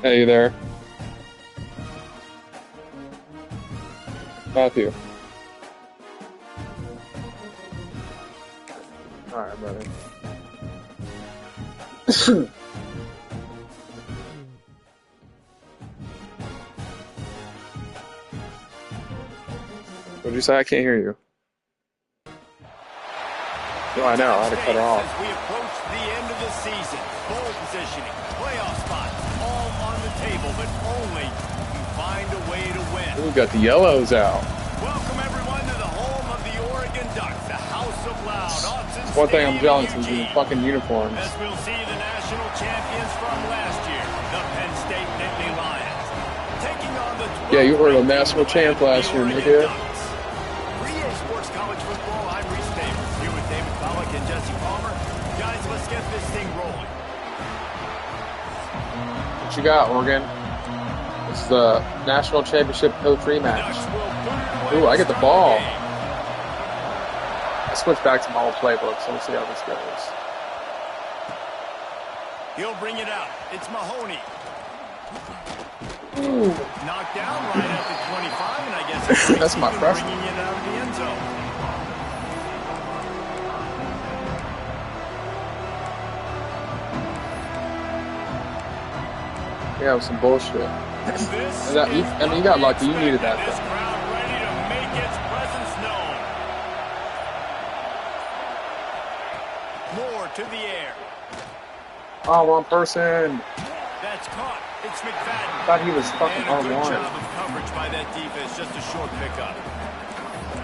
Hey there, Matthew. All right, brother. What'd you say? I can't hear you. No, I know. I had to cut her off. As we approach the end of the season, bowl positioning, playoff spots, all on the table, but only if you find a way to win. We got the yellows out. Welcome everyone to the home of the Oregon Ducks, the House of Loud. One thing I'm jealous of is the fucking uniforms. As we'll see the national champions from last year, the Penn State Nittany Lions, taking on the Yeah, you were the national champ last year, nigga. Sports College Football, I'm Reese Davis, here with David Pollack and Jesse Palmer. Guys, let's get this thing rolling. What you got, Oregon? It's the national championship coach rematch. Ooh, I get the ball. I switched back to my old playbook, so we'll see how this goes. He'll bring it out. It's Mahoney. Ooh. Knocked down right at the 25, and I guess that's my freshman. Bringing it out of the end zone. Yeah, it was some bullshit. I mean, you got lucky. You needed that This thing. crowd ready to make its presence known. Moore to the air. Oh, wrong person. That's caught. It's McFadden. I thought he was fucking And a good R1. job of coverage by that defense. Just a short pickup.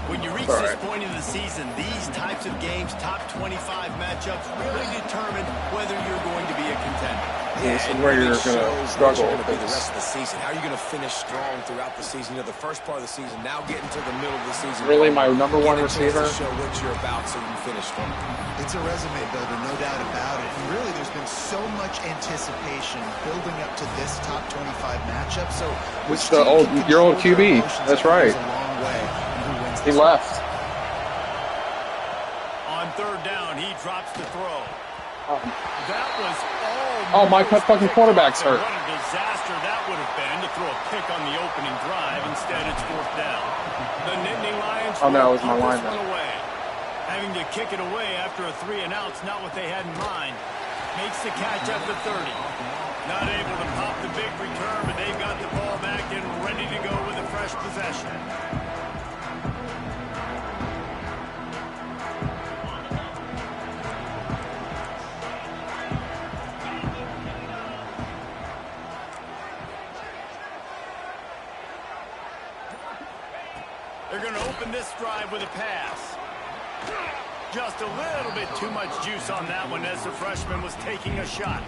When you reach this point in the season, these types of games, top 25 matchups, really determine whether you're going to be a contender. Yeah, this is where you're going to struggle with the rest of the season. How are you going to finish strong throughout the season? You know, the first part of the season, now getting to the middle of the season. Really, my number one receiver. To show what you're about, so you finish strong. It's a resume builder, no doubt about it. And really, there's been so much anticipation building up to this top 25 matchup. So, it's your old QB. That's right. He left. On third down, he drops the throw. That was all. Oh, my fucking quarterback's hurt. What a disaster that would have been to throw a pick on the opening drive. Instead, it's fourth down. The Nittany Lions. Oh no, it was my line now. Having to kick it away after a 3-and-out's not what they had in mind. Makes the catch at the 30. Not able to pop the big return, but they've got the ball back and ready to go with a fresh possession. They're going to open this drive with a pass. Just a little bit too much juice on that one as the freshman was taking a shot.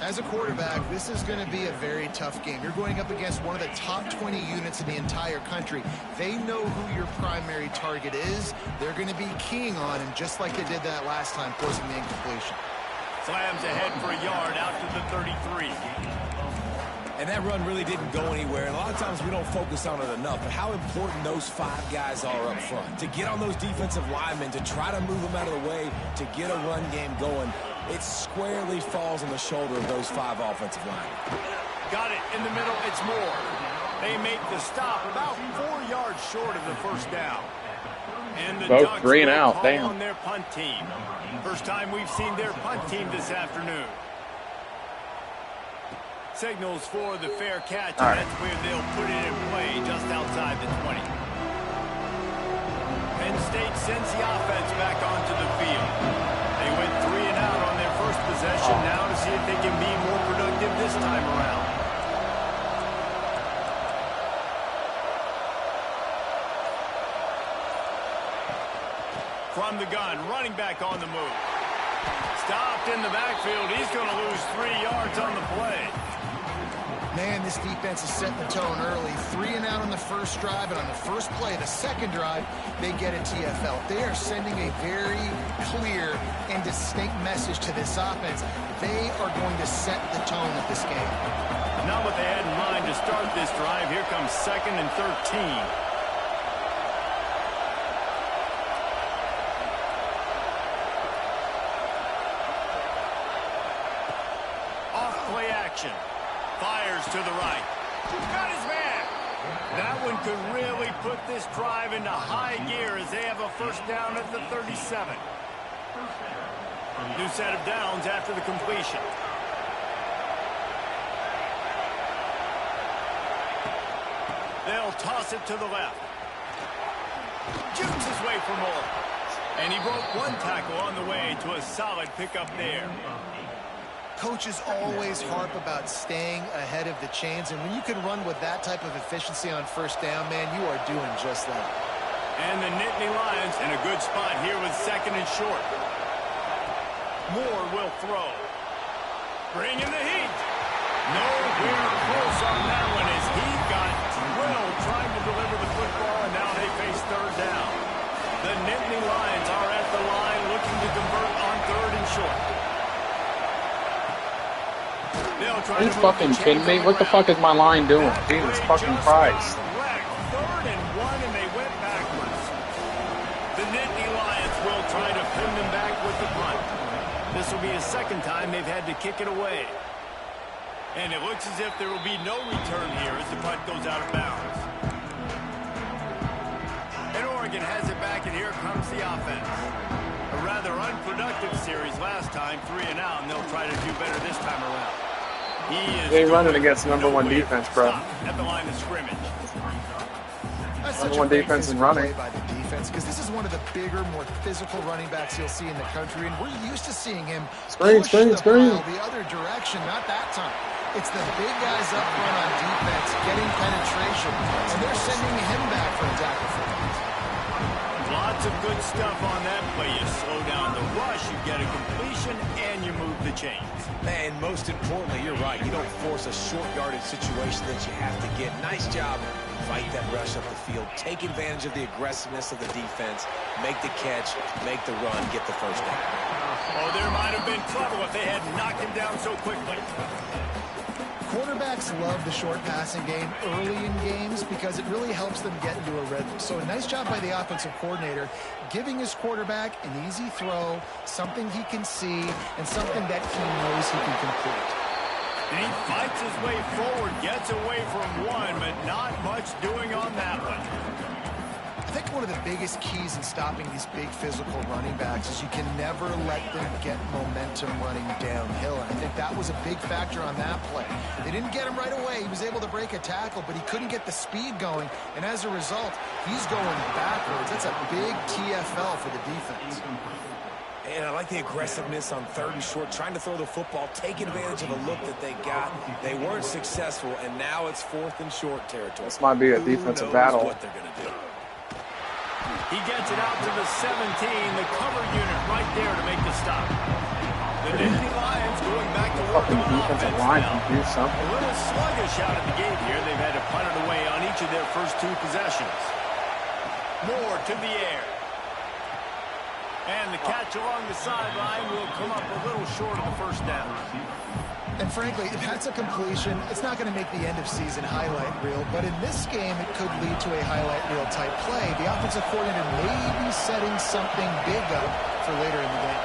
As a quarterback, this is going to be a very tough game. You're going up against one of the top 20 units in the entire country. They know who your primary target is. They're going to be keying on him, just like they did that last time, forcing the incompletion. Slams ahead for a yard out to the 33. And that run really didn't go anywhere. And a lot of times we don't focus on it enough. But how important those 5 guys are up front. To get on those defensive linemen, to try to move them out of the way, to get a run game going, it squarely falls on the shoulder of those 5 offensive linemen. Got it in the middle. It's Moore. They make the stop about 4 yards short of the first down. And the Ducks 3 and out. Damn. On their punt team. First time we've seen their punt team this afternoon. Signals for the fair catch, and that's where they'll put it in play just outside the 20. Penn State sends the offense back onto the field. They went 3 and out on their first possession now to see if they can be more productive this time around. From the gun, running back on the move. Stopped in the backfield. He's going to lose 3 yards on the play. Man, this defense is setting the tone early. 3 and out on the first drive, and on the first play of the second drive, they get a TFL. They are sending a very clear and distinct message to this offense. They are going to set the tone of this game. Not what they had in mind to start this drive. Here comes 2nd and 13. Fires to the right. Got his man. That one could really put this drive into high gear as they have a first down at the 37. New set of downs after the completion. They'll toss it to the left. Jukes his way for more. And he broke 1 tackle on the way to a solid pickup there. Coaches always harp about staying ahead of the chains, and when you can run with that type of efficiency on first down, man, you are doing just that. And the Nittany Lions in a good spot here with 2nd and short. Moore will throw. Bring in the heat. Nowhere close on that one as he got drilled trying to deliver the football, and now they face 3rd down. The Nittany Lions are at the line looking to convert on 3rd and short. Are you fucking kidding me? What the fuck is my line doing? Jesus fucking Christ. 3rd and 1, and they went backwards. The Nittany Lions will try to pin them back with the punt. This will be the 2nd time they've had to kick it away. And it looks as if there will be no return here as the punt goes out of bounds. And Oregon has it back, and here comes the offense. A rather unproductive series last time, 3 and out, and they'll try to do better this time around. They running against number 1 defense, bro. At the line of scrimmage. Number 1 defense and running. By the defense, because this is one of the bigger, more physical running backs you'll see in the country, and we're used to seeing him push the ball the other direction. Not that time. It's the big guys up front on defense getting penetration, and they're sending him back for a tackle for him. stuff on that play. You slow down the rush, you get a completion, and you move the chains. And most importantly, you're right. You don't force a short yardage situation that you have to get. Nice job. Fight that rush up the field. Take advantage of the aggressiveness of the defense. Make the catch, make the run, get the first down. Oh, there might have been trouble if they had knocked him down so quickly. Quarterbacks love the short passing game early in games because it really helps them get into a rhythm. So a nice job by the offensive coordinator giving his quarterback an easy throw, something he can see, and something that he knows he can complete. And he fights his way forward, gets away from one, but not much doing on that one. I think one of the biggest keys in stopping these big physical running backs is you can never let them get momentum running downhill. And I think that was a big factor on that play. They didn't get him right away. He was able to break a tackle, but he couldn't get the speed going. And as a result, he's going backwards. That's a big TFL for the defense. And I like the aggressiveness on 3rd and short, trying to throw the football, taking advantage of the look that they got. They weren't successful, and now it's 4th and short territory. This might be a defensive battle. What they're going to do. He gets it out to the 17, the cover unit right there to make the stop. The Nittany Lions going back to work on offense now. Do something. A little sluggish out at the gate here. They've had to punt it away on each of their first 2 possessions. Moore to the air. And the catch along the sideline will come up a little short of the first down. And frankly, if that's a completion, it's not going to make the end-of-season highlight reel. But in this game, it could lead to a highlight reel type play. The offensive coordinator may be setting something big up for later in the game.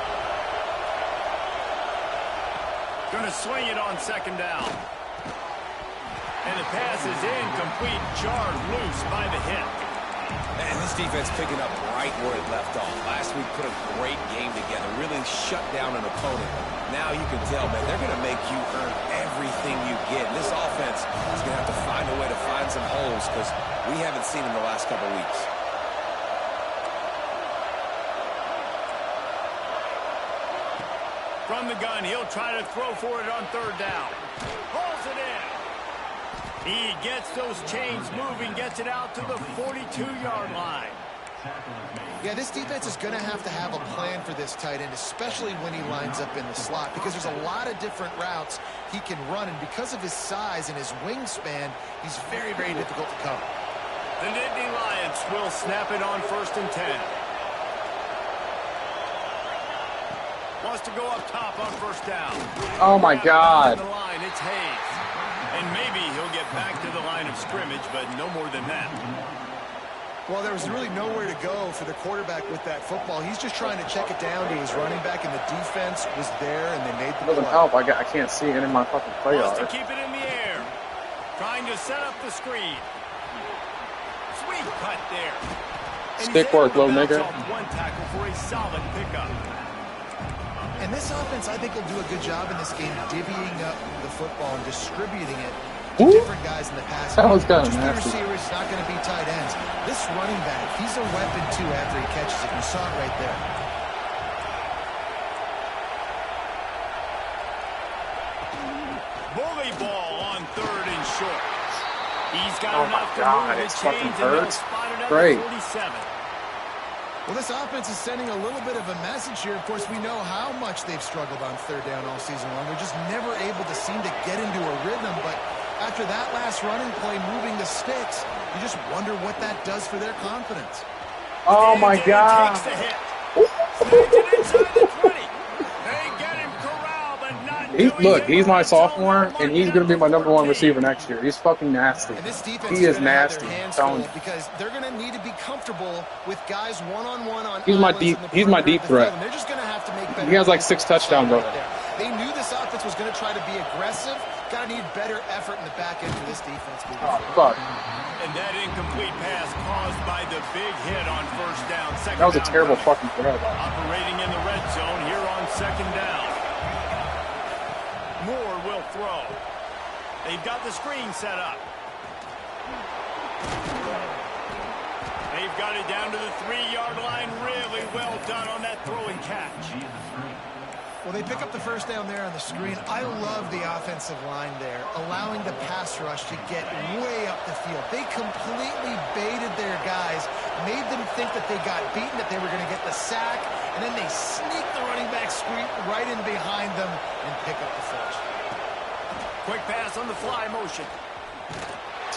Going to swing it on 2nd down. And the pass is incomplete, jarred loose by the hit. And this defense picking up right where it left off. Last week put a great game together, really shut down an opponent. Now you can tell, man, they're going to make you earn everything you get. And this offense is going to have to find a way to find some holes because we haven't seen them the last couple weeks. From the gun, he'll try to throw for it on 3rd down. Pulls it in. He gets those chains moving, gets it out to the 42-yard line. Yeah, this defense is going to have a plan for this tight end, especially when he lines up in the slot, because there's a lot of different routes he can run, and because of his size and his wingspan, he's very, very difficult to cover. The Nittany Lions will snap it on 1st and 10. Wants to go up top on 1st down. Oh, my God. On the line, it's Hayes. And maybe he'll get back to the line of scrimmage, but no more than that. Well, there was really nowhere to go for the quarterback with that football. He's just trying to check it down to his running back, and the defense was there, and they made the play. Doesn't help. I can't see it in my fucking play Wants to yard. keep it in the air. Trying to set up the screen. Sweet cut there. And Stick work, little nigga. One tackle for a solid pickup. And this offense, I think, will do a good job in this game divvying up the football and distributing it to different guys in the pass. That was kind of just nasty. the receivers, not going to be tight ends. This running back, he's a weapon, too, after he catches it. You saw it right there. Bully ball on 3rd and short. He's got Oh, enough my to God, move it the fucking chains, and they'll hurts. spot it at Great. 47. Well, this offense is sending a little bit of a message here. Of course, we know how much they've struggled on 3rd down all season long. They're just never able to seem to get into a rhythm. But after that last running play, moving the sticks, you just wonder what that does for their confidence. Oh, my God. Takes the hit. Snags it inside the 20. They get him corralled, but not Look, he's my sophomore, and he's going to be my #1 receiver next year. He's fucking nasty. And this defense He is gonna have their nasty. hands Telling full because they're going to need to be comfortable with guys one-on-one on He's my islands deep- in the he's my perimeter deep of the threat. field, and they're just going to have to make better. He has like 6 touchdowns right already. there. They knew this offense was going to try to be aggressive. Got to need better effort in the back end for this defense. Oh, fuck. And that incomplete pass caused by the big hit on 1st down. That was a terrible fucking throw. Operating in the red zone here on 2nd down. Moore will throw. They've got the screen set up. They've got it down to the 3-yard line. Really well done on that throw and catch. Well, they pick up the 1st down there on the screen. I love the offensive line there, allowing the pass rush to get way up the field. They completely baited their guys made them think that they got beaten, that they were going to get the sack, and then they sneak the running back right in behind them and pick up the first. Quick pass on the fly motion.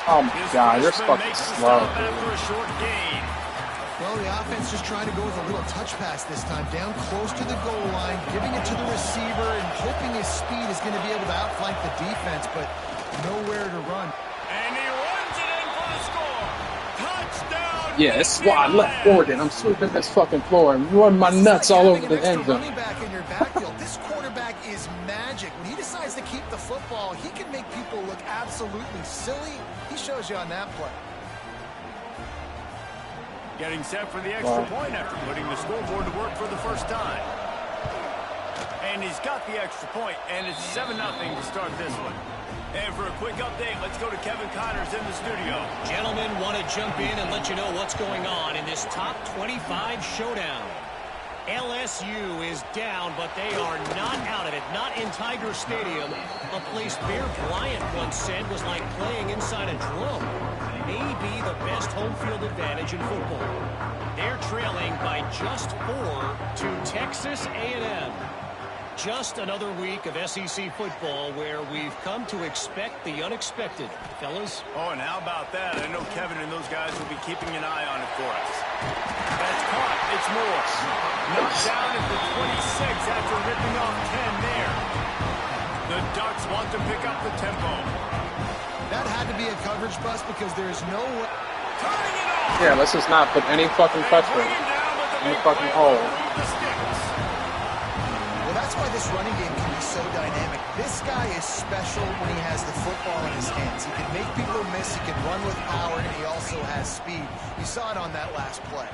Oh my God, you're fucking slow. After a short gain. Well, the offense just trying to go with a little touch pass this time, down close to the goal line, giving it to the receiver and hoping his speed is going to be able to outflank the defense, but nowhere to run. And he runs it in for the score. Touchdown. Yeah, this is why I left Oregon. I'm sweeping this fucking floor and running my nuts all over the end zone. Running back in your backfield. This quarterback is magic. When he decides to keep the football, he can make people look absolutely silly. He shows you on that play. Getting set for the extra point after putting the scoreboard to work for the first time. And he's got the extra point, and it's 7-0 to start this one. And for a quick update, let's go to Kevin Connors in the studio. Gentlemen, want to jump in and let you know what's going on in this top 25 showdown. LSU is down, but they are not out of it. Not in Tiger Stadium, a place Bear Bryant once said was like playing inside a drum. Maybe the best home field advantage in football. They're trailing by just 4 to Texas A&M. Just another week of SEC football where we've come to expect the unexpected. Fellas? Oh, and how about that? I know Kevin and those guys will be keeping an eye on it for us. That's caught. It's Moore. Knocked down at the 26 after ripping off 10 there. The Ducks want to pick up the tempo. That had to be a coverage bust because there's no way. Turning it off. Yeah, let's just not put any fucking pressure in the fucking hole. Well, that's why this running game can be so dynamic. This guy is special when he has the football in his hands. He can make people miss, he can run with power, and he also has speed. You saw it on that last play.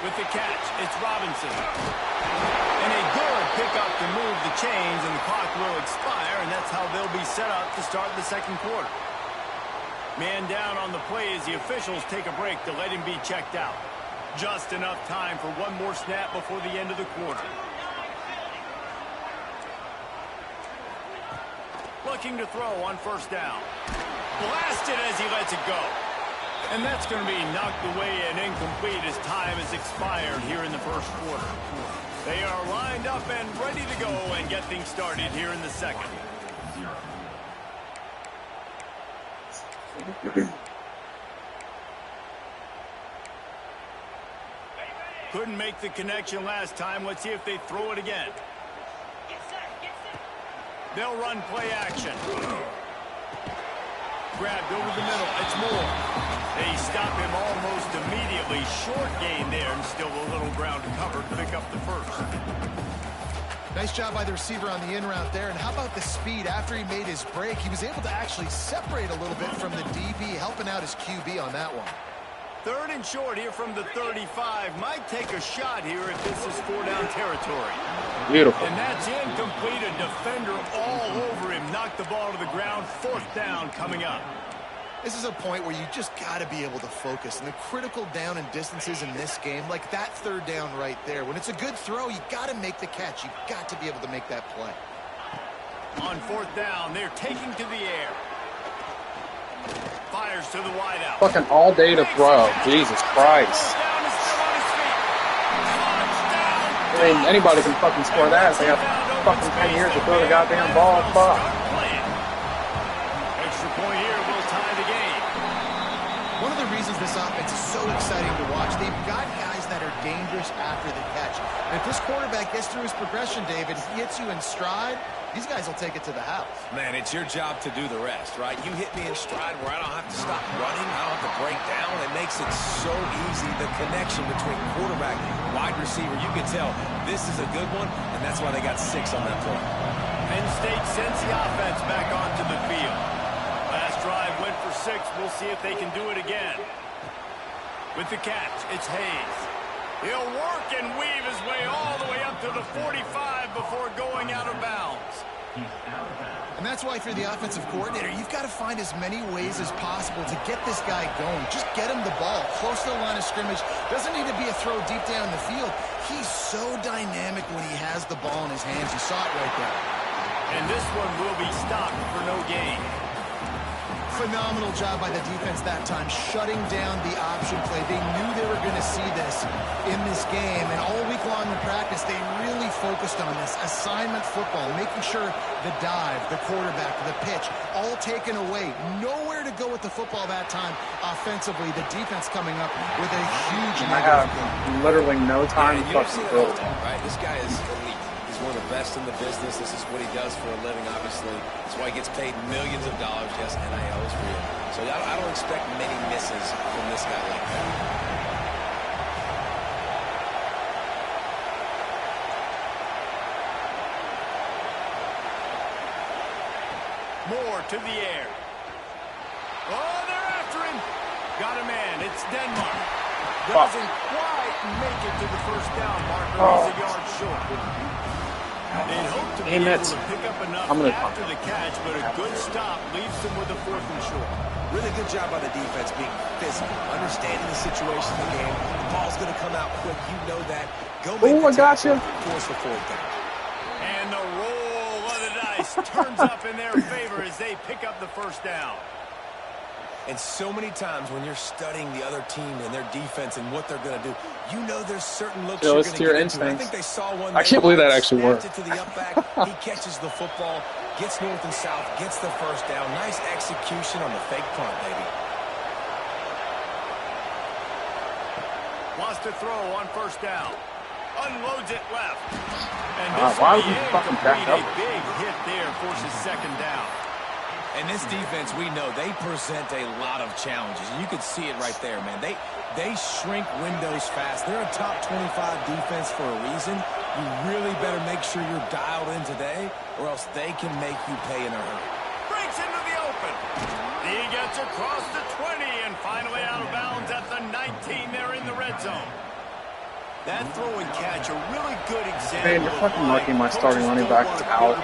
With the catch, it's Robinson. And a good pickup to move the chains, and the clock will expire, and that's how they'll be set up to start the second quarter. Man down on the play as the officials take a break to let him be checked out. Just enough time for one more snap before the end of the quarter. Looking to throw on first down. Blasted as he lets it go. And that's going to be knocked away and incomplete as time has expired here in the first quarter. They are lined up and ready to go and get things started here in the second. Couldn't make the connection last time. Let's see if they throw it again. They'll run play action. Grabbed over the middle. It's Moore. They stop him almost immediately. Short gain there, and still a little ground to cover to pick up the first. Nice job by the receiver on the in route there. And how about the speed? After he made his break, he was able to actually separate a little bit from the DB, helping out his QB on that one. 3rd and short here from the 35. Might take a shot here if this is 4-down territory. Beautiful. And that's incomplete. A defender all over him. Knocked the ball to the ground. 4th down coming up. This is a point where you just got to be able to focus. And the critical down and distances in this game, like that 3rd down right there. When it's a good throw, you got to make the catch. You've got to be able to make that play. On 4th down, they're taking to the air. Fires to the wideout. Fucking all day to throw. Jesus Christ. I mean, anybody can fucking score that if they have fucking 10 years to throw the goddamn ball. Fuck. Extra point here will tie the game. One of the reasons this offense is so exciting to watch, they've got guys that are dangerous after the catch. And if this quarterback gets through his progression, David, he hits you in stride, these guys will take it to the house. Man, it's your job to do the rest, right? You hit me in stride where I don't have to stop running. I don't have to break down. It makes it so easy, the connection between quarterback and wide receiver. You can tell this is a good one, and that's why they got 6 on that play. Penn State sends the offense back onto the field. Last drive went for 6. We'll see if they can do it again. With the catch, it's Hayes. He'll work and weave his way all the way up to the 45 before going out of bounds. And that's why, if you're the offensive coordinator, you've got to find as many ways as possible to get this guy going. Just get him the ball close to the line of scrimmage. Doesn't need to be a throw deep down the field. He's so dynamic when he has the ball in his hands. You saw it right there. And this one will be stopped for no gain. Phenomenal job by the defense that time, shutting down the option play. They knew they were going to see this in this game, and all week long in practice, they really focused on this. Assignment football, making sure the dive, the quarterback, the pitch, all taken away. Nowhere to go with the football that time offensively. The defense coming up with a huge I negative. have literally no time to fucking build. Right, this guy is elite. He's one of the best in the business. This is what he does for a living, obviously. That's why he gets paid millions of dollars. Yes, NIL is real. So I don't expect many misses from this guy like that. Moore to the air. Oh, they're after him. Got a man. It's Denmark. Doesn't quite make it to the first down marker. He's a yard short. They'd hope to be able to pick up enough after the catch, but a good stop leaves them with a 4th and short. Really good job by the defense being physical, understanding the situation in the game. The ball's going to come out quick. You know that. Go make I got you. Force the 4th down. And the roll of the dice turns up in their favor as they pick up the first down. And so many times when you're studying the other team and their defense and what they're going to do, you know there's certain looks you're going to get into. I think they saw one. I can't believe that actually worked. It to the up back. He catches the football, gets north and south, gets the first down. Nice execution on the fake punt, baby. Wants to throw on first down. Unloads it left. And this why will would be you fucking back incomplete. up? A big hit there forces 2nd down. And this defense, we know, they present a lot of challenges. And you can see it right there, man. They shrink windows fast. They're a top 25 defense for a reason. You really better make sure you're dialed in today, or else they can make you pay in a hurry. Breaks into the open. He gets across the 20 and finally out of bounds at the 19. They're in the red zone. That throw and catch, a really good example. Man, you're fucking lucky my starting running back is out.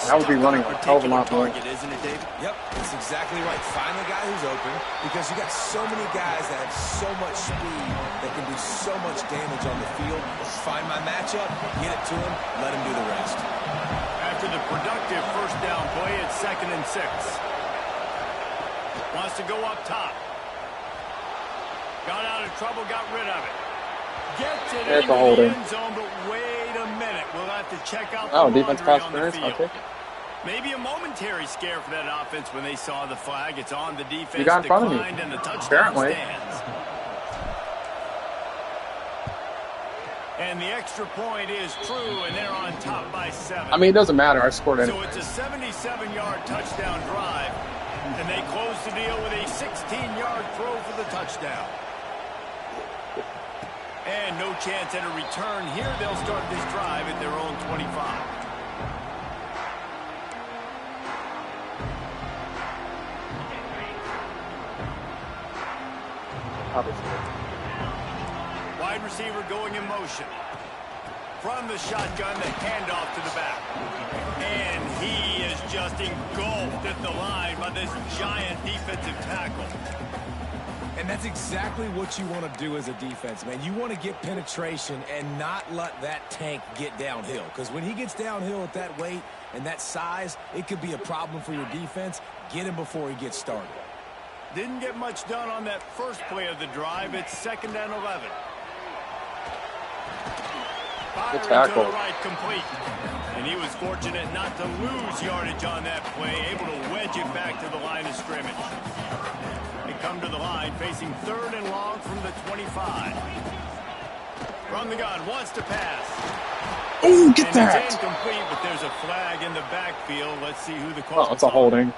I would be running a hell of a lot more. Isn't it, David? Yep, that's exactly right. Find the guy who's open, because you got so many guys that have so much speed that can do so much damage on the field. Find my matchup, get it to him, let him do the rest. After the productive first down play, it's 2nd and 6. Wants to go up top. Got out of trouble, got rid of it. Gets it into the end zone, but wait a minute. We'll have to check out the defense pass on the interference. field. I'll take it. Maybe a momentary scare for that offense when they saw the flag. It's on the defense. You got in front of me. And the touchdown Apparently. stands. And the extra point is true, and they're on top by 7. I mean, it doesn't matter. I scored anyway. So it's a 77-yard touchdown drive, and they close the deal with a 16-yard throw for the touchdown. And no chance at a return here. They'll start this drive at their own 25. Wide receiver going in motion. From the shotgun, the handoff to the back. And he is just engulfed at the line by this giant defensive tackle. And that's exactly what you want to do as a defense, man. You want to get penetration and not let that tank get downhill. Because when he gets downhill at that weight and that size, it could be a problem for your defense. Get him before he gets started. Didn't get much done on that first play of the drive. It's 2nd and 11. Good Fire tackle. to the right, complete. And he was fortunate not to lose yardage on that play, able to wedge it back to the line of scrimmage. They come to the line, facing 3rd and long from the 25. From the gun, wants to pass. Oh, get And that! it's incomplete, but there's a flag in the backfield. Let's see who the call is. Oh, it's a holding.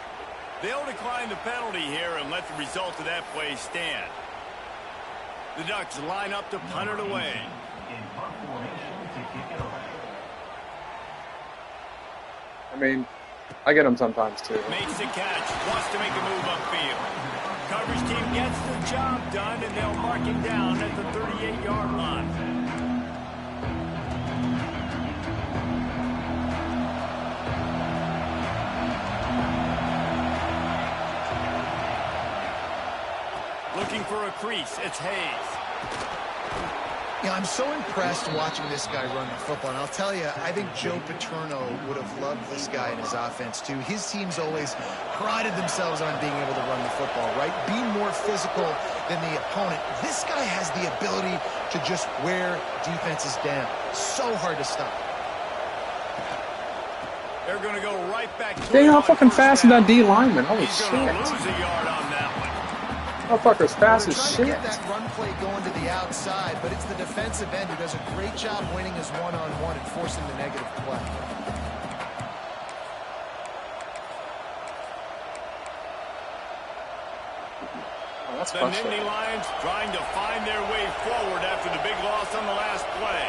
They'll decline the penalty here and let the result of that play stand. The Ducks line up to punt it away. I mean, I get them sometimes too. Makes the catch, wants to make a move upfield. Coverage team gets the job done, and they'll mark him down at the 38-yard line. Looking for a crease, it's Hayes. Yeah, I'm so impressed watching this guy run the football. And I'll tell you, I think Joe Paterno would have loved this guy in his offense, too. His teams always prided themselves on being able to run the football, right? Be more physical than the opponent. This guy has the ability to just wear defenses down. So hard to stop. They're going to go right back to Dang, how fucking fast is that D lineman? Holy He's shit. going to lose a yard on that one. Motherfucker's fast as Trying shit. to get that run play going to the outside, but it's the defensive end who does a great job winning his one-on-one and forcing the negative play. Oh, that's The frustrating. Nittany Lions trying to find their way forward after the big loss on the last play.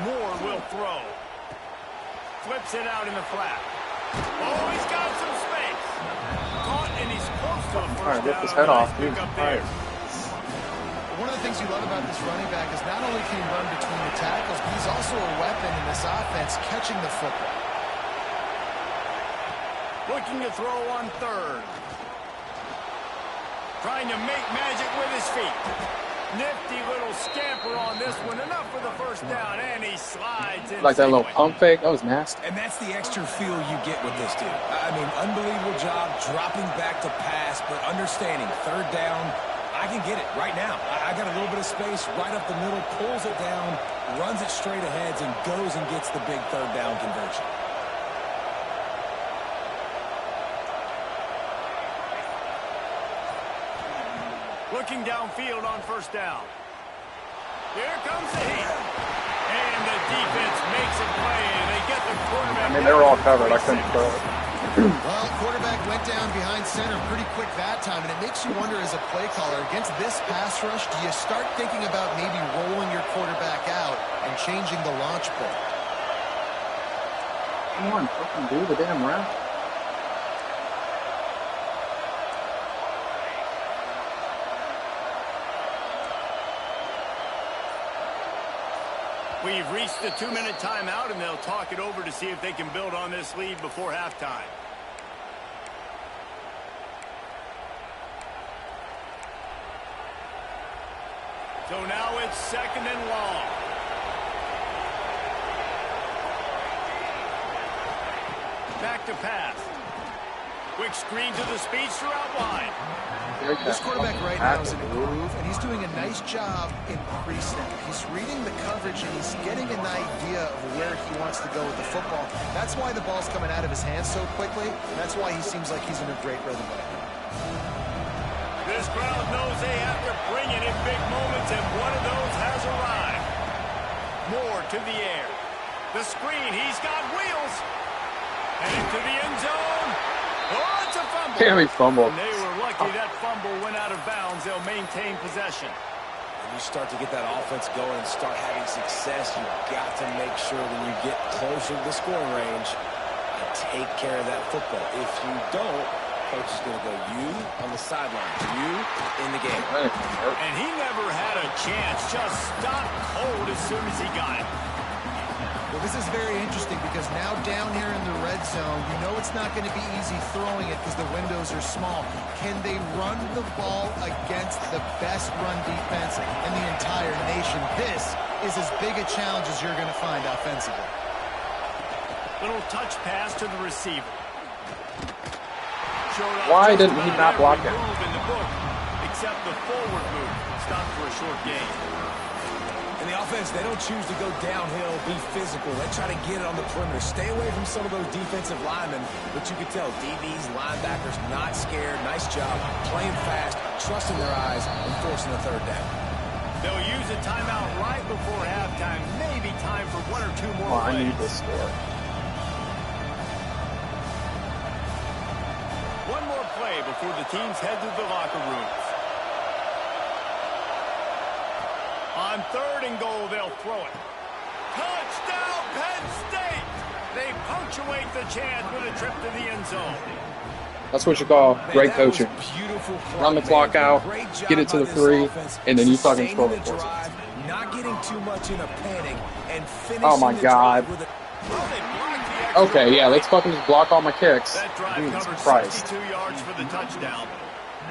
Moore will throw. Flips it out in the flat. Oh, he's got some space. Caught, and he's close to a first Alright, rip down. his head off, Nice dude. pick up there. One of the things you love about this running back is not only can he run between the tackles, but he's also a weapon in this offense, catching the football. Looking to throw on third. Trying to make magic with his feet. Nifty little scamper on this one. Enough for the first down, and he slides in. Like that little pump fake. That was nasty. And that's the extra feel you get with this dude. I mean, unbelievable job dropping back to pass, but understanding third down, I can get it right now. I got a little bit of space right up the middle, pulls it down, runs it straight ahead, and goes and gets the big third down conversion. Looking downfield on first down. Here comes the heat. And the defense makes a play, and they get the quarterback. I mean, they were all covered. I couldn't throw it. Well, quarterback went down behind center pretty quick that time, and it makes you wonder as a play caller, against this pass rush, do you start thinking about maybe rolling your quarterback out and changing the launch play? Come on, fucking do the damn route. We've reached the 2-minute timeout, and they'll talk it over to see if they can build on this lead before halftime. So now it's second and long. Back to pass. Quick screen to the speedster out wide. This quarterback right now is in a groove, and he's doing a nice job in pre-snap. He's reading the coverage, and he's getting an idea of where he wants to go with the football. That's why the ball's coming out of his hands so quickly. That's why he seems like he's in a great rhythm right now. This crowd knows they have to bring it in big moments, and one of those has arrived. Moore to the air. The screen, he's got wheels. And into the end zone. Oh, it's a fumble. Damn, he fumbled. And they were lucky that fumble went out of bounds. They'll maintain possession. When you start to get that offense going and start having success, you've got to make sure when you get closer to the scoring range, you take care of that football. If you don't, coach is going to go, you on the sideline, you in the game. And he never had a chance. Just stopped cold as soon as he got it. Well, this is very interesting because now down here in the red zone, you know it's not going to be easy throwing it because the windows are small. Can they run the ball against the best run defense in the entire nation? This is as big a challenge as you're going to find offensively. Little touch pass to the receiver. Why didn't he not block it? Move in the book, except the forward move. Stopped for a short gain. And the offense, they don't choose to go downhill, be physical. They try to get it on the perimeter. Stay away from some of those defensive linemen. But you can tell DBs, linebackers, not scared. Nice job. Playing fast, trusting their eyes, and forcing the third down. They'll use a timeout right before halftime. Maybe time for one or two more Oh, I plays. need this score. One more play before the teams head to the locker rooms. On third and goal, they'll throw it. Touchdown, Penn State! They punctuate the chance with a trip to the end zone. That's what you call great Man, that was coaching. beautiful play, Run the man. clock out, Great job get it to by the this 3, offense, and then you fucking sustaining score the for it. drive, not getting too much in a panic, and finishing Oh my the God. drive with a... Well, they blocked the Okay, yeah, let's fucking just block all my kicks. That drive Jesus covered Christ. 62 yards for the touchdown.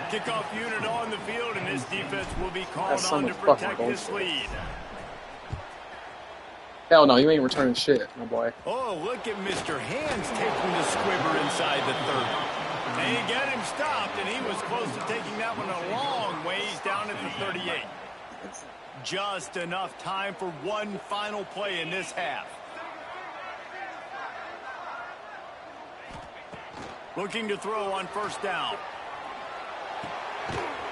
Kickoff unit on the field, and this defense will be called That's on to someone's fucking protect this bullshit. lead. Hell no, you ain't returning shit, my boy. Oh, look at Mr. Hands taking the squibber inside the 30. And he got him stopped, and he was close to taking that one a long ways down at the 38. Just enough time for one final play in this half. Looking to throw on first down.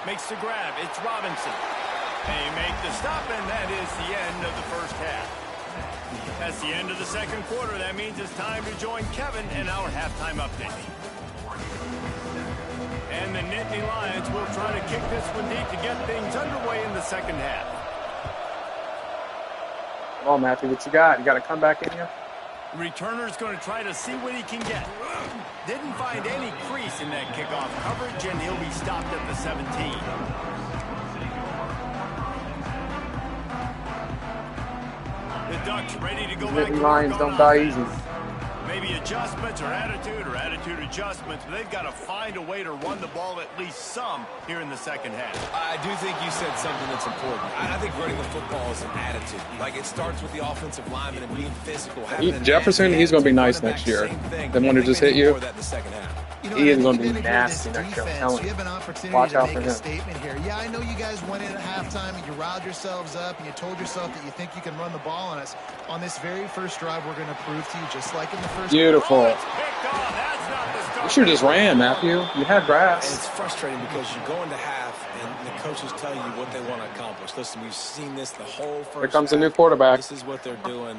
Makes the grab. It's Robinson. They make the stop, and that is the end of the first half. That's the end of the second quarter. That means it's time to join Kevin in our halftime update. And the Nittany Lions will try to kick this one deep to get things underway in the second half. Come on, Matthew, what you got? You got to come back in here? Returner's going to try to see what he can get. Didn't find any crease in that kickoff coverage, and he'll be stopped at the 17. The Ducks ready to go back to Lions don't die easy. Maybe adjustments or attitude adjustments, but they've got to find a way to run the ball at least some here in the second half. I do think you said something that's important. I think running the football is an attitude. Like, it starts with the offensive lineman and being physical. Jefferson, he's going to be nice next year. The one who just hit you, You know, he is going to at be the beginning of nasty this next year. I'm defense, telling you you. have an opportunity Watch to out make for a him. statement here. Yeah, I know you guys went in at halftime and you riled yourselves up and you told yourself that you think you can run the ball on us. On this very first drive, we're going to prove to you, just like in the first. Beautiful. Oh, it's picked off. That's not the start. You should have just ran, Matthew. You had And grass. it's frustrating because you go into half and the coaches tell you what they want to accomplish. Listen, we've seen this the whole first Here comes half. a new quarterback. This is what they're doing.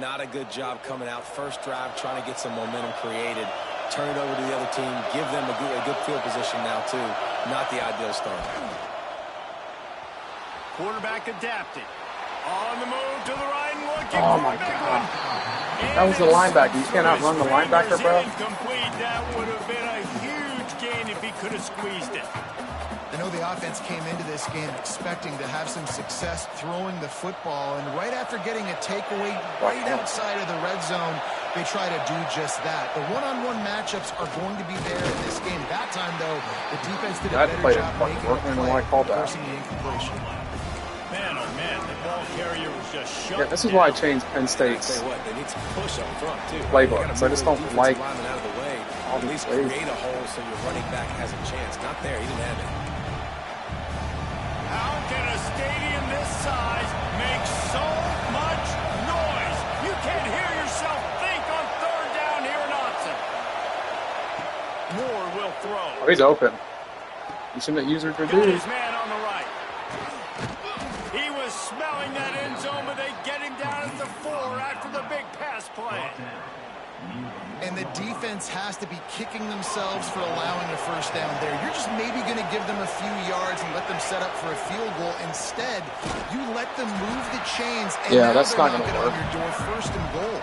Not a good job coming out. First drive, trying to get some momentum created. Turn it over to the other team. Give them a good field position now, too. Not the ideal start. Quarterback adapted. On the move to the right and looking Oh, for my a big God. one. That was the linebacker. You cannot run the linebacker, bro. Incomplete. That would have been a huge gain if he could have squeezed it. I know the offense came into this game expecting to have some success throwing the football, and right after getting a takeaway right outside of the red zone, they try to do just that. The one-on-one matchups are going to be there in this game. That time, though, the defense did a That better play job didn't fucking making work. I the don't know play, why I called that. forcing the incompletion. Man, oh man, the ball carrier was just shut Yeah, this is why I down. changed Penn Tell State's you what, they need some push up front, too. playbook. They gotta So I just move don't the like defensive lineman out of the way. all At these least plays. create a hole so your running back has a chance. Not there. He didn't have it. How can a stadium this size make so much noise? You can't hear yourself think on third down here in Austin. Moore will throw. Oh, he's open. You shouldn't have used her for Got dude. his man on the right. He was smelling that end zone, but they get him down at the 4 after the big pass play. And the defense has to be kicking themselves for allowing a first down there. You're just maybe going to give them a few yards and let them set up for a field goal. Instead, you let them move the chains, and Yeah, now that's they're not gonna knocking work. on your door first and goal.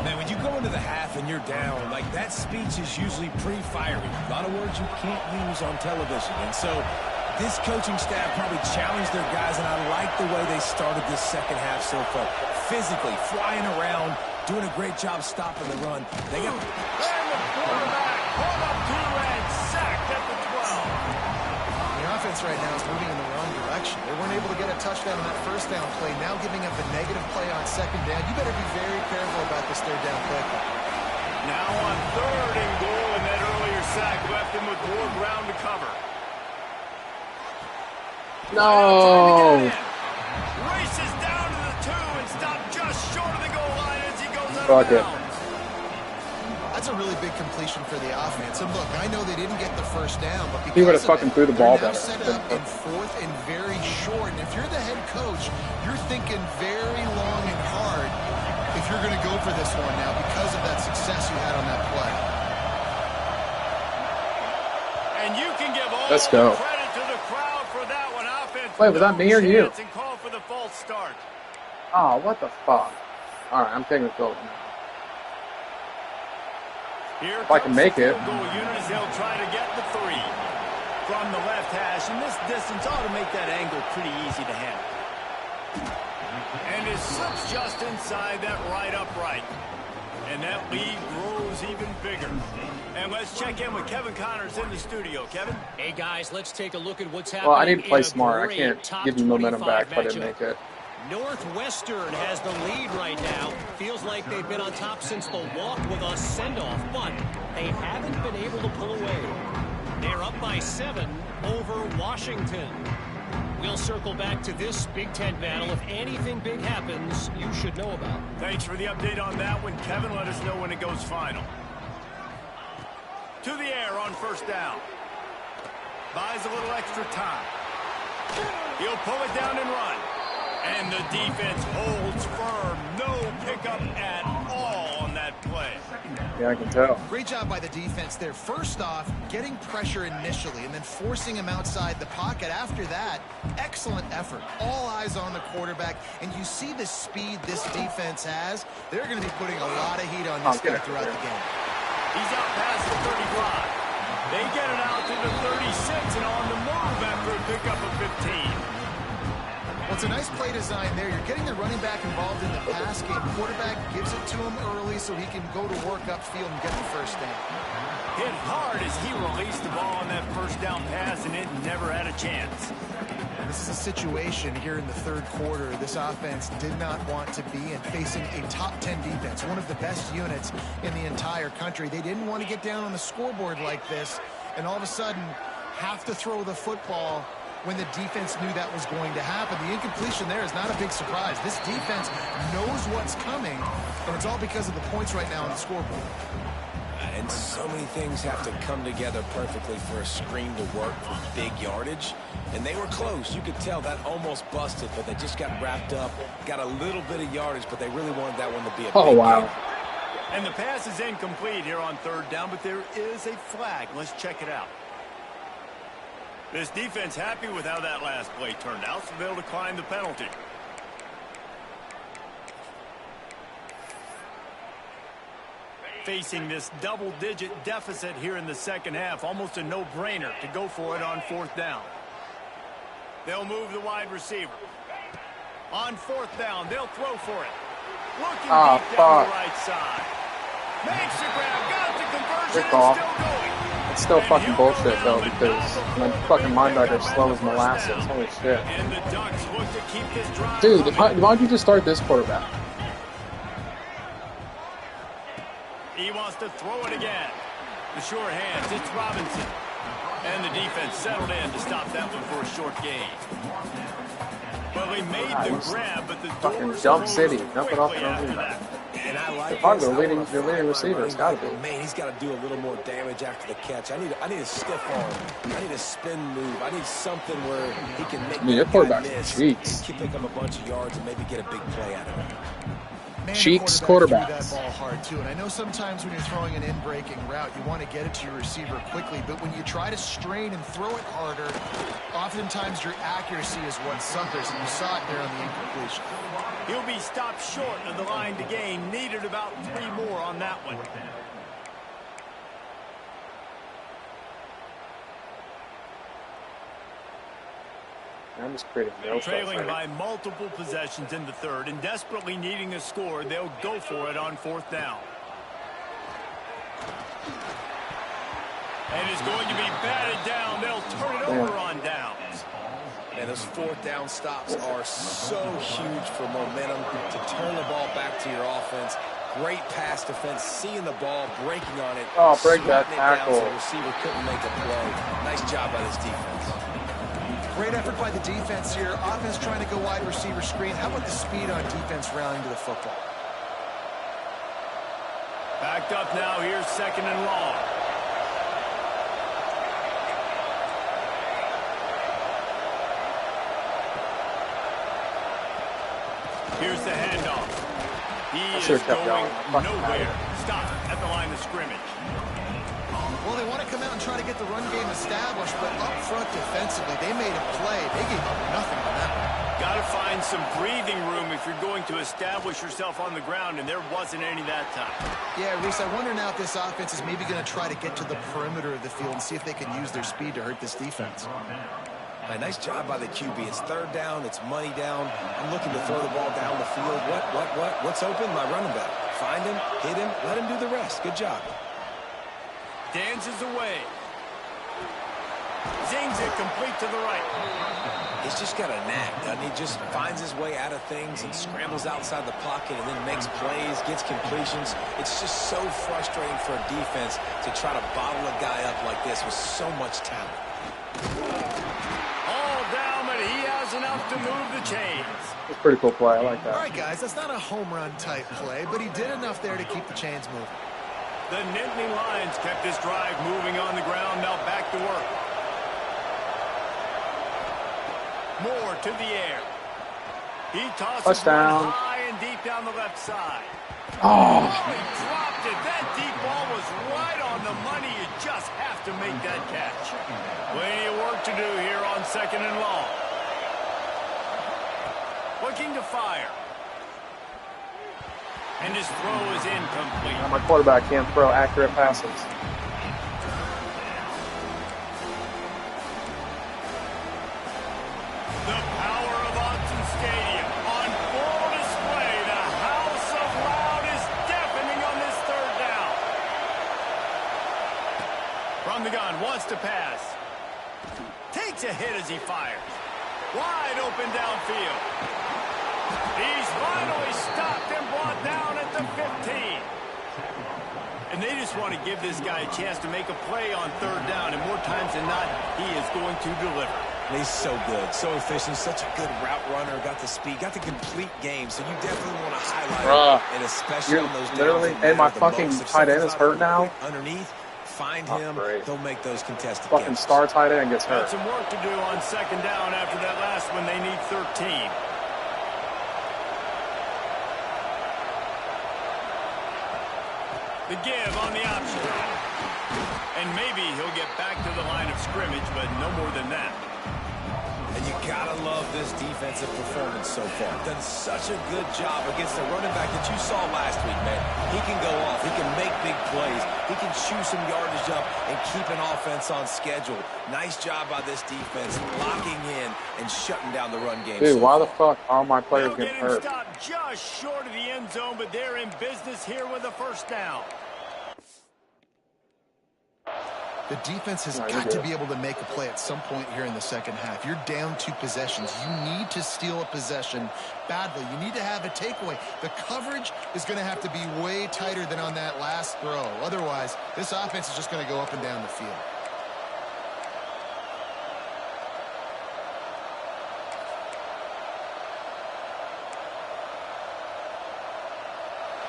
Man, when you go into the half and you're down, like, that speech is usually pretty fiery. A lot of words you can't use on television. And so this coaching staff probably challenged their guys, and I like the way they started this second half so far. Physically, flying around, doing a great job stopping the run. They got... And the quarterback pulled up 2 and sacked at the 12. The offense right now is moving in the wrong direction. They weren't able to get a touchdown on that first down play. Now giving up a negative play on second down. You better be very careful about this third down play. Now on third and goal, and that earlier sack left him with more ground to cover. No. Races down to the 2 and stopped just short of the goal line as he goes out Fuck of it. bounds. That's a really big completion for the offense. And look, I know they didn't get the first down, but because He would have of fucking it, threw the ball they're now better. set up in fourth and very short. And if you're the head coach, you're thinking very long and hard if you're going to go for this one now because of that success you had on that play. And you can give all Let's the go. credit to the crowd for that one. Offense, Wait, was that me or you? chance, and call for the false start. Oh, what the fuck? All right, I'm taking the field now. Here If I can comes make the it. field goal unit as they'll try to get the 3 from the left hash, and this distance ought to make that angle pretty easy to handle. And it slips just inside that right upright. And that lead grows even bigger. And let's check in with Kevin Connors in the studio. Kevin? Hey, guys, let's take a look at what's happening. Well, I need to play in a smart. I great can't give you momentum back if I didn't matchup. make it. Northwestern has the lead right now. Feels like they've been on top since the walk with a send-off, but they haven't been able to pull away. They're up by 7 over Washington. We'll circle back to this Big Ten battle. If anything big happens, you should know about. Thanks for the update on that one, Kevin. Let us know when it goes final. To the air on first down. Buys a little extra time. He'll pull it down and run. And the defense holds firm. No pickup at all on that play. Yeah, I can tell. Great job by the defense there. First off, getting pressure initially and then forcing him outside the pocket. After that, excellent effort. All eyes on the quarterback. And you see the speed this defense has. They're going to be putting a lot of heat on this guy throughout the game. He's out past the 35. They get it out to the 36 and on the move after a pickup of 15. Well, it's a nice play design there. You're getting the running back involved in the pass game. Quarterback gives it to him early so he can go to work upfield and get the first down. Hit hard as he released the ball on that first down pass, and it never had a chance. This is a situation here in the third quarter this offense did not want to be in, facing a top 10 defense, one of the best units in the entire country. They didn't want to get down on the scoreboard like this and all of a sudden have to throw the football when the defense knew that was going to happen. The incompletion there is not a big surprise. This defense knows what's coming, and it's all because of the points right now on the scoreboard. And so many things have to come together perfectly for a screen to work for big yardage. And they were close. You could tell that almost busted, but they just got wrapped up, got a little bit of yardage, but they really wanted that one to be a big wow. game. And the pass is incomplete here on third down, but there is a flag. Let's check it out. This defense happy with how that last play turned out, so they'll decline the penalty. Facing this double-digit deficit here in the second half, almost a no-brainer to go for it on fourth down. They'll move the wide receiver. On fourth down, they'll throw for it. Looking deep down the right side. Makes the grab, got the conversion, and still going. It's still fucking bullshit, though, because my fucking mindbagger's slow as molasses. Holy shit. And the Ducks look to keep this drive. Dude, why don't you just start this quarterback? He wants to throw it again. The short hands, it's Robinson. And the defense settled in to stop that one for a short gain. Well, they made the grab, but the fucking jump city. Nothing off the running back. And I like their leading receiver. It's got to be. Man, he's got to do a little more damage after the catch. I need a stiff arm. I need a spin move. I need something where he can make your quarterback miss. cheeks. He can pick up a bunch of yards and maybe get a big play out of it. Man, Cheeks quarterback quarterbacks. threw that ball hard too, and I know sometimes when you're throwing an in-breaking route, you want to get it to your receiver quickly, but when you try to strain and throw it harder, oftentimes your accuracy is what suffers, and you saw it there on the incompletion. He'll be stopped short of the line to gain. Needed about 3 more on that one. I'm just creating no Trailing by multiple possessions in the third and desperately needing a score, they'll go for it on fourth down. And it's going to be batted down. They'll turn it over on downs. And those fourth down stops are so huge for momentum to turn the ball back to your offense. Great pass defense, seeing the ball, breaking on it. Oh, break that tackle. So the receiver couldn't make a play. Nice job by this defense. Great effort by the defense here. Offense trying to go wide receiver screen. How about the speed on defense rallying to the football? Backed up now. Here's second and long. Here's the handoff. He is going nowhere. Stop at the line of scrimmage. Well, they want to come out and try to get the run game established, but up front defensively, they made a play. They gave up nothing on that one. Got to find some breathing room if you're going to establish yourself on the ground, and there wasn't any that time. Yeah, Reese, I wonder now if this offense is maybe going to try to get to the perimeter of the field and see if they can use their speed to hurt this defense. Nice job by the QB. It's third down. It's money down. I'm looking to throw the ball down the field. What's open? My running back. Find him, hit him, let him do the rest. Good job. Dances away. Zings it complete to the right. He's just got a knack, doesn't he? Just finds his way out of things and scrambles outside the pocket and then makes plays, gets completions. It's just so frustrating for a defense to try to bottle a guy up like this with so much talent. All down, but he has enough to move the chains. It's a pretty cool play. I like that. All right, guys, that's not a home run type play, but he did enough there to keep the chains moving. The Nittany Lions kept this drive moving on the ground. Now back to work. Moore to the air. He tosses touchdown. One high and deep down the left side. Oh, He dropped it. That deep ball was right on the money. You just have to make that catch. Plenty of work to do here on 2nd and long. Looking to fire. And his throw is incomplete. my quarterback can't throw accurate passes. The power of Autzen Stadium on full display. The house of loud is deafening on this 3rd down. From the gun, wants to pass. Takes a hit as he fires. Wide open downfield. He's finally stopped and brought down at the 15. And they just want to give this guy a chance to make a play on 3rd down. And more times than not, he is going to deliver. He's so good, so efficient, such a good route runner, got the speed, got the complete game, so you definitely want to highlight it, and especially on those literally, and my fucking tight end is hurt now. Underneath, find him, he'll make those contested fucking star tight end gets hurt. Got some work to do on 2nd down after that last one. They need 13. The give on the option. And maybe he'll get back to the line of scrimmage, but no more than that. And you gotta love this defensive performance so far. Done such a good job against the running back that you saw last week, man. He can go off. He can make big plays. He can chew some yardage up and keep an offense on schedule. Nice job by this defense, locking in and shutting down the run game. Dude, why the fuck are my players They'll getting get him hurt? stopped just short of the end zone, but they're in business here with a 1st down. The defense has got to be able to make a play at some point here in the 2nd half. You're down 2 possessions. You need to steal a possession badly. You need to have a takeaway. The coverage is going to have to be way tighter than on that last throw. Otherwise, this offense is just going to go up and down the field.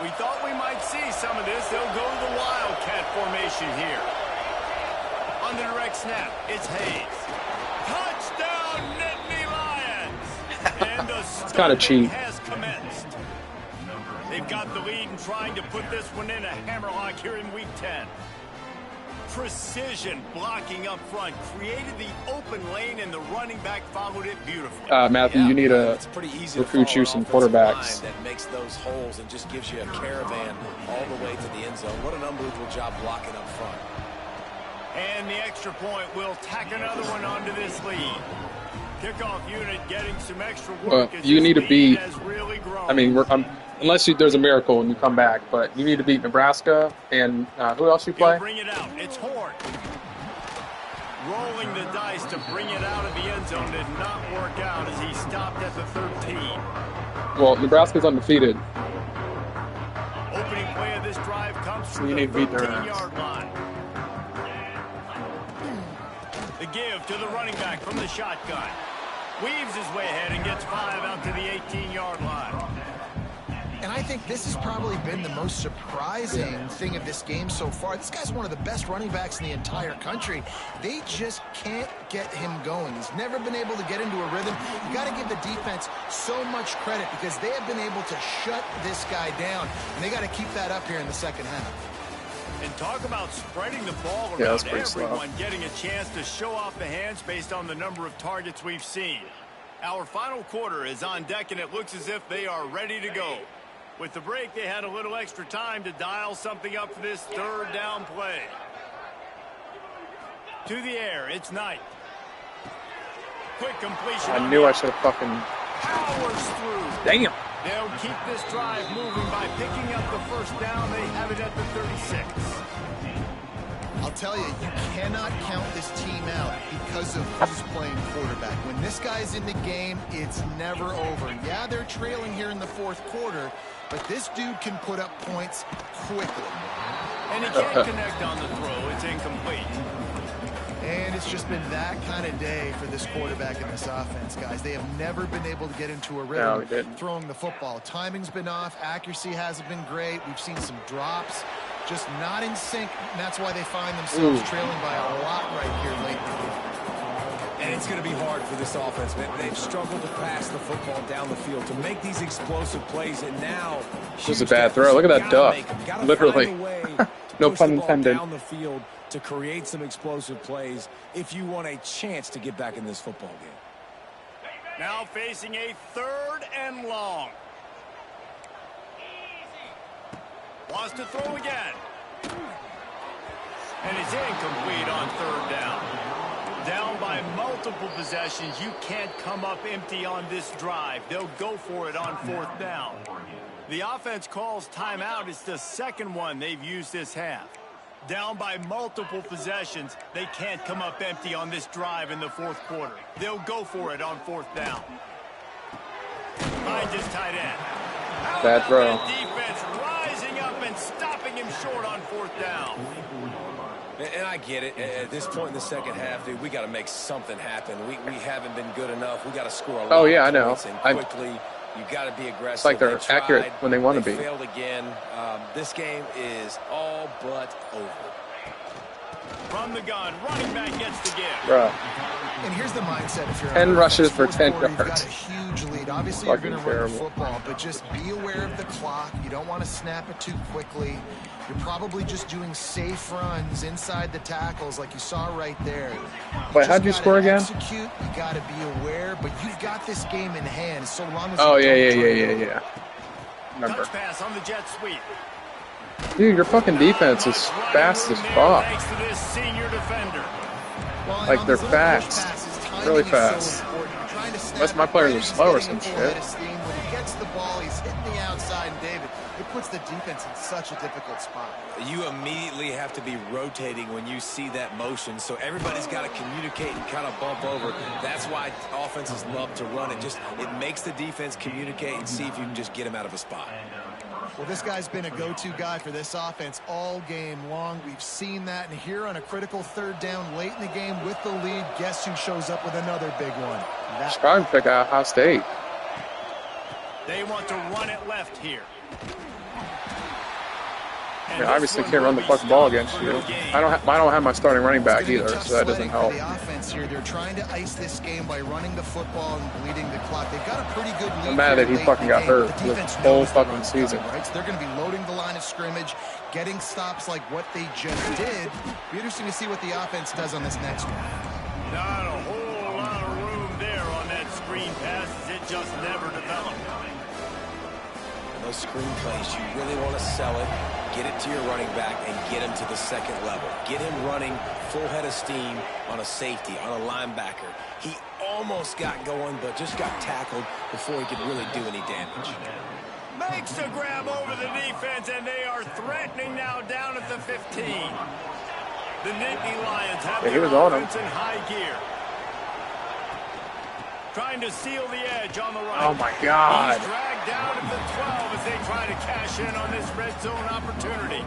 We thought we might see some of this. They'll go to the Wildcat formation here. On the direct snap, it's Hayes. Touchdown, Nittany Lions! And the It's kind of cheap. has commenced. They've got the lead and trying to put this one in a hammerlock here in Week 10. Precision blocking up front created the open lane, and the running back followed it beautifully. Matthew, you need to recruit you some quarterbacks. That makes those holes and just gives you a caravan all the way to the end zone. What an unbelievable job blocking up front. And the extra point will tack another one onto this lead. Kickoff unit getting some extra work. You need to beat. Really I mean, unless there's a miracle and you come back, but you need to beat Nebraska and who else you play? He'll bring it out. It's Horn. Rolling the dice to bring it out of the end zone did not work out as he stopped at the 13. Well, Nebraska's undefeated. Opening play of this drive comes from You the need to beat their 13-yard line. The give to the running back from the shotgun. Weaves his way ahead and gets 5 out to the 18-yard line. And I think this has probably been the most surprising thing of this game so far. This guy's one of the best running backs in the entire country. They just can't get him going. He's never been able to get into a rhythm. You got to give the defense so much credit because they have been able to shut this guy down. And they got to keep that up here in the 2nd half. And talk about spreading the ball around. Everyone getting a chance to show off the hands based on the number of targets we've seen. Our final quarter is on deck, and it looks as if they are ready to go. With the break, they had a little extra time to dial something up for this 3rd down play. To the air, it's Knight. Quick completion. I knew I should have fucking... Powers through. Damn. They'll keep this drive moving by picking up the first down. They have it at the 36. I'll tell you, you cannot count this team out because of who's playing quarterback. When this guy's in the game, it's never over. Yeah, they're trailing here in the fourth quarter, but this dude can put up points quickly. And he can't connect on the throw. It's incomplete. And it's just been that kind of day for this quarterback in this offense, guys. They have never been able to get into a rhythm throwing the football. Timing's been off. Accuracy hasn't been great. We've seen some drops. Just not in sync, and that's why they find themselves trailing by a lot right here late in the game. And it's going to be hard for this offense. They've struggled to pass the football down the field to make these explosive plays, and now this is a bad throw. Look at that duck. Literally. No pun intended. Down the field to create some explosive plays if you want a chance to get back in this football game. Now facing a 3rd and long. Wants to throw again. And it's incomplete on 3rd down. Down by multiple possessions. You can't come up empty on this drive. They'll go for it on 4th down. The offense calls timeout. It's the second one they've used this half. Down by multiple possessions. They can't come up empty on this drive in the 4th quarter. They'll go for it on 4th down. Finds his tight end. Bad throw. Defense rising up and stopping him short on 4th down. And I get it. At this point in the second half, dude, we got to make something happen. We haven't been good enough. We got to score a lot of points and quickly. You got to be aggressive. It's like they're accurate when they want to be. Failed again. This game is all but over. From the gun, running back gets the give. Bruh. And here's the mindset if you're 10 rushes for 10 quarter, yards. You've got a huge lead. Obviously, Fucking you're going to run the terrible. football, but just be aware of the clock. You don't want to snap it too quickly. You're probably just doing safe runs inside the tackles like you saw right there. Wait, how'd you score again? Execute, you got to be aware, but you've got this game in hand so long as Oh, you yeah. Remember. Touch pass on the jet sweep. Dude, your fucking defense is fast as fuck. Thanks to this senior defender. Well, Like, they're fast. Really fast. Unless my players are slow or some shit. When he gets the ball, he's hitting the outside, and David, it puts the defense in such a difficult spot. You immediately have to be rotating when you see that motion, so everybody's got to communicate and kind of bump over. That's why offenses love to run it. It makes the defense communicate and see if you can just get him out of a spot. Well, this guy's been a go-to guy for this offense all game long. We've seen that, and here on a critical 3rd down late in the game with the lead, guess who shows up with another big one? Should probably pick out Ohio State. They want to run it left here. I obviously can't run the fucking ball against you. I don't have my starting running back either, so that doesn't help. The offense here, they're trying to ice this game by running the football and bleeding the clock. They've got a pretty good lead. I'm mad that he fucking got hurt this whole fucking season. Right? So they're going to be loading the line of scrimmage, getting stops like what they just did. Be interesting to see what the offense does on this next one. Not a whole lot of room there on that screen pass as it just never developed. Those screen plays, you really want to sell it, get it to your running back, and get him to the second level. Get him running full head of steam on a safety, on a linebacker. He almost got going, but just got tackled before he could really do any damage. Makes the grab over the defense, and they are threatening now down at the 15. The Nittany Lions have he their was on him. offense in high gear. Trying to seal the edge on the right. Oh my God. He's dragged down at the 12 as they try to cash in on this red zone opportunity.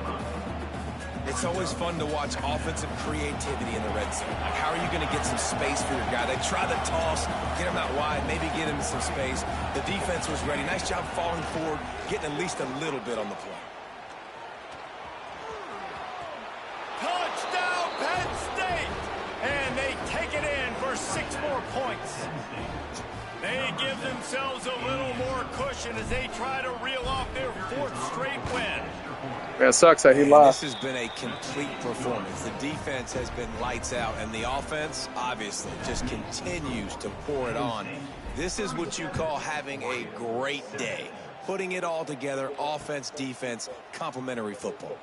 It's always fun to watch offensive creativity in the red zone. Like, how are you going to get some space for your guy? They try the toss, get him out wide, maybe get him some space. The defense was ready. Nice job falling forward, getting at least a little bit on the play. Touchdown, Penn State! And they take it in for 6 more points. They give themselves a little more cushion as they try to reel off their 4th straight win. Man, it sucks that he lost. This has been a complete performance. The defense has been lights out, and the offense, obviously, just continues to pour it on. This is what you call having a great day. Putting it all together, offense, defense, complementary football.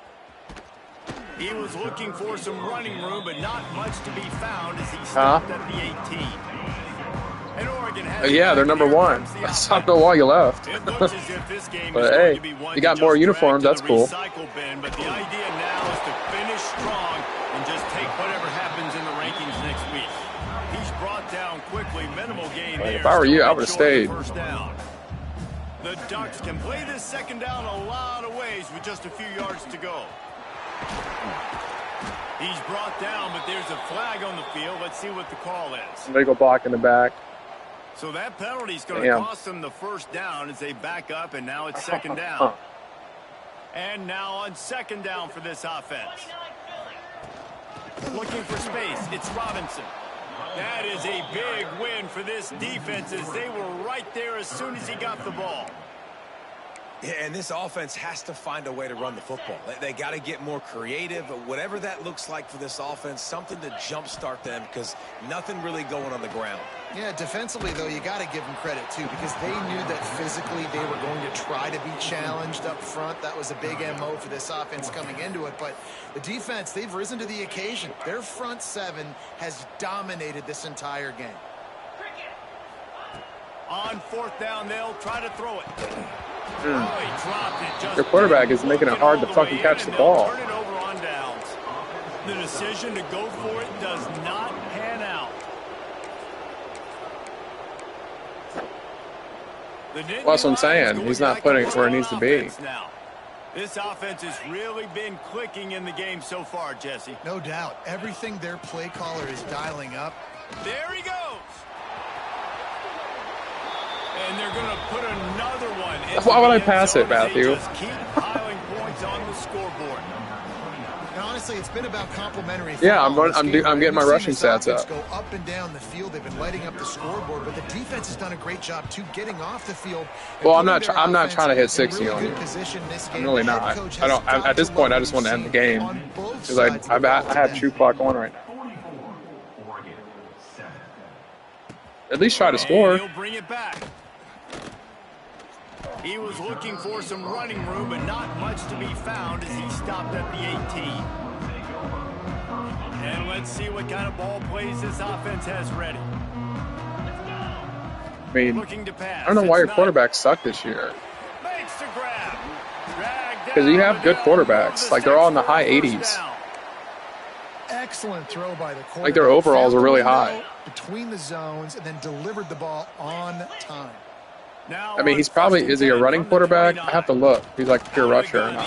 He was looking for some running room, but not much to be found as he stopped at the 18. And Oregon Oregon has Yeah, they're number one. That's not the wall you left. It looks as if this game But is hey, going to be one you got to more just uniforms, drag to that's the cool. recycle bin, but the idea now is to finish strong and just take whatever happens in the rankings next week. He's brought down quickly, minimal gain there. If I were you, I would have stayed. First down. The Ducks can play this second down a lot of ways with just a few yards to go. He's brought down, but there's a flag on the field. Let's see what the call is. They go block in the back. So that penalty is going to cost them the first down as they back up, and now it's second down. And now on second down for this offense. Looking for space. It's Robinson. That is a big win for this defense as they were right there as soon as he got the ball. Yeah, and this offense has to find a way to run the football. They got to get more creative, whatever that looks like for this offense, something to jumpstart them because nothing really going on the ground. Yeah, defensively, though, you got to give them credit, too, because they knew that physically they were going to try to be challenged up front. That was a big MO for this offense coming into it. But the defense, they've risen to the occasion. Their front seven has dominated this entire game. On fourth down, they'll try to throw it. Oh, he dropped it just Your quarterback is making it hard to fucking catch the ball. Turn it over on downs. The decision to go for it does not pan out. Well, that's what I'm saying. He's not putting it where it needs to be. Now. This offense has really been clicking in the game so far, Jesse. No doubt. Everything their play caller is dialing up. There he goes. And they're going to put another one. Why would I pass it, Matthew? Just keep piling points on the scoreboard. And honestly, it's been about complimentary. Yeah, I'm getting my rushing stats up. Go up and down the field. They've been lighting up the scoreboard, but the defense has done a great job too getting off the field. Well, I'm not trying to hit 60 on you. I'm really not. I don't. At this point, I just want to end the game because I have true clock on right now. At least try to score. He'll bring it back. He was looking for some running room, but not much to be found as he stopped at the 18. And let's see what kind of ball plays this offense has ready. I mean, Looking to pass. I don't know why your quarterbacks suck this year. Makes the grab. Because you have good quarterbacks. Like, they're all in the high 80s. Excellent throw by the quarterback. Like, their overalls are really high. Between the zones and then delivered the ball on time. Now I mean, he's probably, is he a running quarterback? I have to look. He's like a pure rusher or not.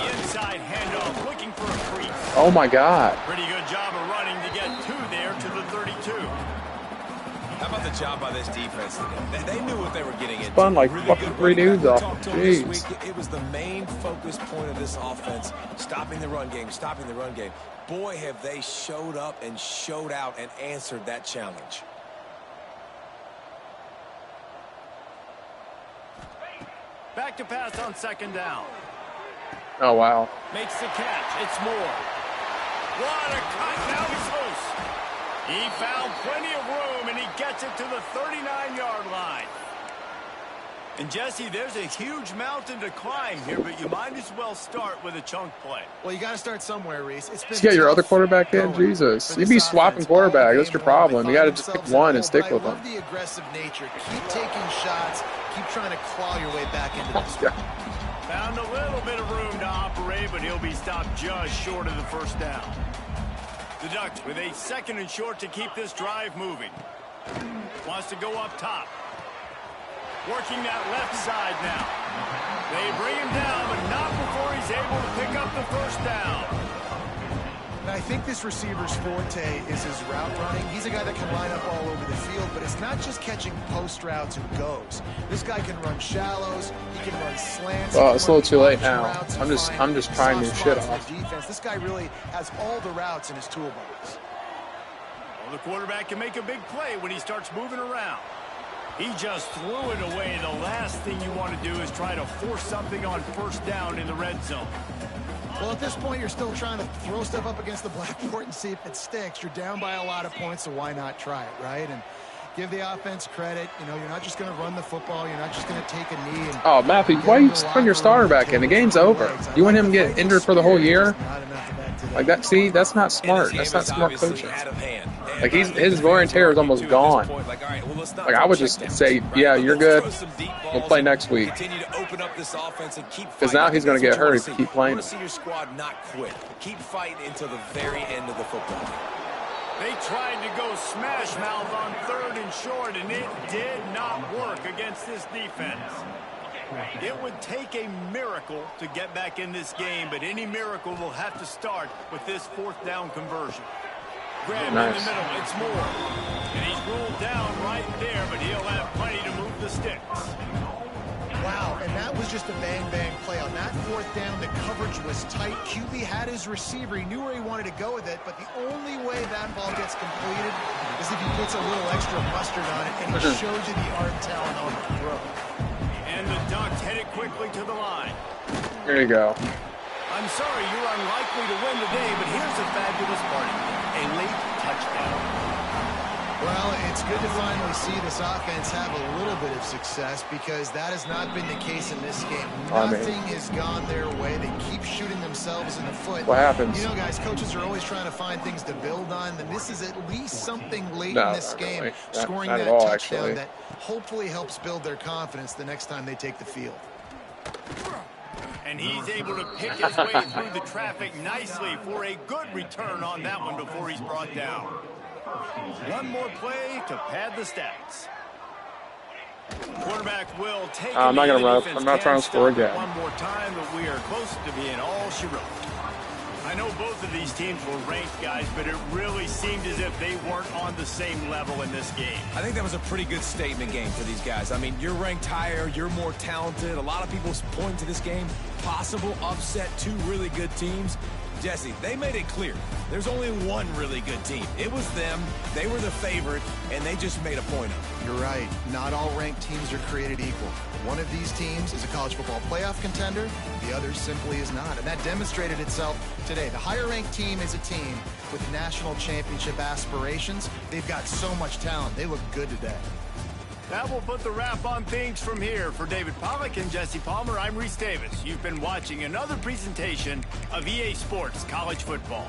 Oh my God. Pretty good job of running to get two there to the 32. How about the job by this defense today? They knew what they were getting into. Spun like Really fucking 3 dudes off. Jeez. It was the main focus point of this offense, stopping the run game, stopping the run game. Boy, have they showed up and showed out and answered that challenge. Back to pass on second down. Oh, wow. Makes the catch. It's Moore. What a cut. Now he's loose. He found plenty of room, and he gets it to the 39-yard line. And, Jesse, there's a huge mountain to climb here, but you might as well start with a chunk play. Well, you got to start somewhere, Reese. It's been Just get your other quarterback in? Jesus. You'd be swapping quarterback. That's your problem. You got to just pick one and stick with them. I love the aggressive nature. Keep taking shots. Keep trying to claw your way back into this. Found a little bit of room to operate, but he'll be stopped just short of the first down. The Ducks with a second and short to keep this drive moving. Wants to go up top. Working that left side now. They bring him down, but not before he's able to pick up the first down. And I think this receiver's forte is his route running. He's a guy that can line up all over the field, but it's not just catching post routes and goes. This guy can run shallows. He can run slants. Oh, it's a little too late now. I'm just trying new shit off. Defense. This guy really has all the routes in his toolbox. Well, the quarterback can make a big play when he starts moving around. He just threw it away. The last thing you want to do is try to force something on first down in the red zone. Well, at this point, you're still trying to throw stuff up against the blackboard and see if it sticks. You're down by a lot of points, so why not try it, right? And give the offense credit. You know, you're not just going to run the football. You're not just going to take a knee. And oh, Matthew, why are you putting your starter back in? The game's over. You want him to get injured for the whole year? Like that? See, that's not smart. That's not smart coaching. Out of hand. Like his wear and tear is almost gone. Like I would just say, yeah, you're good. We'll play next week. Because now he's going to get hurt if you keep playing. See your squad not quit. Keep fighting until the very end of the football. They tried to go smash mouth on 3rd and short, and it did not work against this defense. It would take a miracle to get back in this game, but any miracle will have to start with this 4th down conversion. Grab in the middle, it's Moore. And he's ruled down right there, but he'll have plenty to move the sticks. Wow, and that was just a bang-bang play. On that 4th down, the coverage was tight. QB had his receiver. He knew where he wanted to go with it, but the only way that ball gets completed is if he puts a little extra mustard on it, and he shows you the art and talent on the throw. And the Ducks headed quickly to the line. There you go. I'm sorry you're unlikely to win today, but here's a fabulous part. A late touchdown. Well, it's good to finally see this offense have a little bit of success because that has not been the case in this game. Nothing has gone their way. They keep shooting themselves in the foot. What happens? You know, guys, coaches are always trying to find things to build on, and this is at least something late in this game, really. scoring not that all, touchdown actually. that hopefully helps build their confidence the next time they take the field. And he's able to pick his way through the traffic nicely for a good return on that one before he's brought down. One more play to pad the stats. Quarterback will take. I'm not going to run. I'm not trying to score again. One more time, but we are close to being all she wrote. I know both of these teams were ranked, guys, but it really seemed as if they weren't on the same level in this game. I think that was a pretty good statement game for these guys. I mean, you're ranked higher, you're more talented. A lot of people point to this game, possible upset, 2 really good teams. Jesse, they made it clear. There's only one really good team. It was them. They were the favorite, and they just made a point of it. You're right. Not all ranked teams are created equal. One of these teams is a college football playoff contender. The other simply is not. And that demonstrated itself today. The higher-ranked team is a team with national championship aspirations. They've got so much talent. They look good today. That will put the wrap on things from here. For David Pollack and Jesse Palmer, I'm Reese Davis. You've been watching another presentation of EA Sports College Football.